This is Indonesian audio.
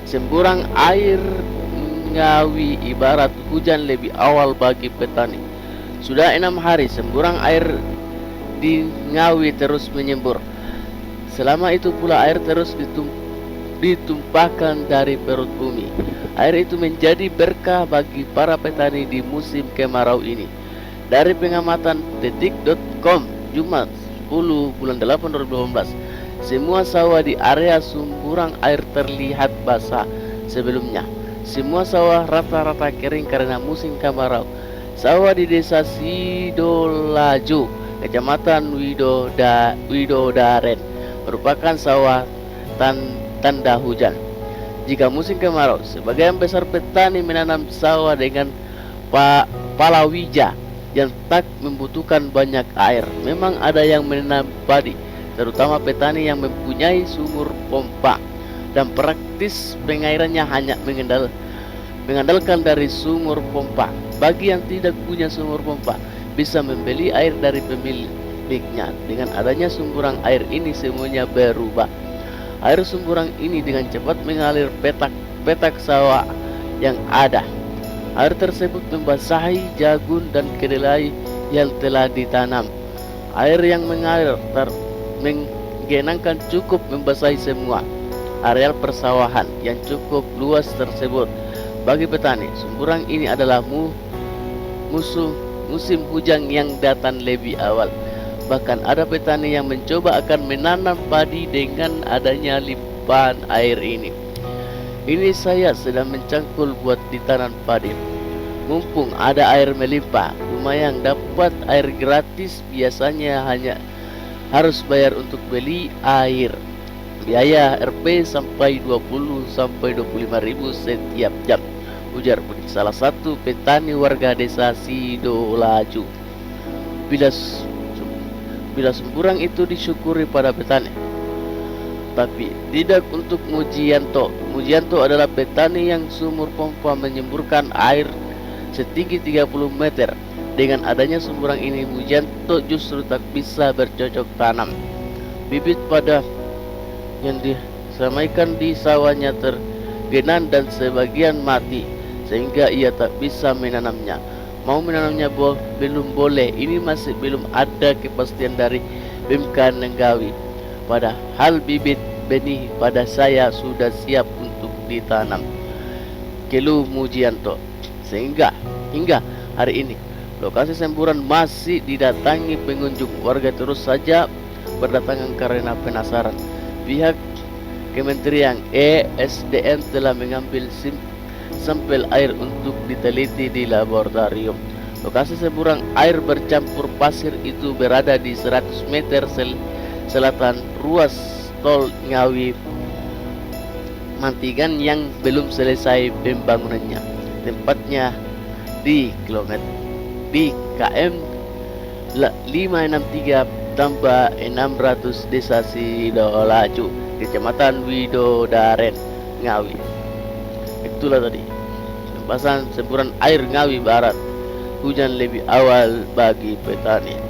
Semburang air Ngawi ibarat hujan lebih awal bagi petani. Sudah 6 hari semburang air di Ngawi terus menyembur. Selama itu pula air terus ditumpahkan dari perut bumi. Air itu menjadi berkah bagi para petani di musim kemarau ini. Dari pengamatan detik.com Jumat 10 bulan 8 2018, semua sawah di area sumburang air terlihat basah sebelumnya. Semua sawah rata-rata kering karena musim kemarau. Sawah di desa Sidolaju, Kecamatan Widodaren, merupakan sawah tanda hujan. Jika musim kemarau, sebagian besar petani menanam sawah dengan palawija yang tak membutuhkan banyak air. Memang ada yang menanam padi, terutama petani yang mempunyai sumur pompa dan praktis pengairannya hanya mengandalkan dari sumur pompa. Bagi yang tidak punya sumur pompa, bisa membeli air dari pemiliknya. Dengan adanya sumburang air ini semuanya berubah. Air sumburang ini dengan cepat mengalir petak sawah yang ada. Air tersebut membasahi jagung dan kedelai yang telah ditanam. Air yang mengalir menggenangkan cukup membasahi semua areal persawahan yang cukup luas tersebut. Bagi petani, sumburang ini adalah musim hujan yang datang lebih awal. Bahkan ada petani yang mencoba akan menanam padi dengan adanya limpahan air ini. Ini saya sedang mencangkul buat ditanam padi. Mumpung ada air melimpah, lumayan dapat air gratis. Biasanya hanya harus bayar untuk beli air. Biaya RP sampai 20 sampai 25.000 setiap jam, ujar salah satu petani warga desa Sidolaju. Bila sumburang itu disyukuri pada petani, tapi tidak untuk Mujianto. Mujianto adalah petani yang sumur pompa menyemburkan air setinggi 30 meter. Dengan adanya sumburang ini, Mujianto justru tak bisa bercocok tanam. Bibit pada yang disamaikan di sawahnya tergenang dan sebagian mati, sehingga ia tak bisa menanamnya. Mau menanamnya belum boleh. Ini masih belum ada kepastian dari BMK Ngawi. Padahal bibit benih pada saya sudah siap untuk ditanam, keluh Mujianto. Hingga hari ini lokasi semburan masih didatangi pengunjung. Warga terus saja berdatangan karena penasaran. Pihak Kementerian ESDM telah mengambil sampel air untuk diteliti di laboratorium. Lokasi semburan air bercampur pasir itu berada di 100 meter selatan ruas tol Ngawi Mantigan yang belum selesai pembangunannya. Tempatnya di KM 563 tambah 600 desa Sidolaju, Kecamatan Widodaren, Ngawi. Itulah tadi pembahasan semburan air Ngawi Barat. Hujan lebih awal bagi petani.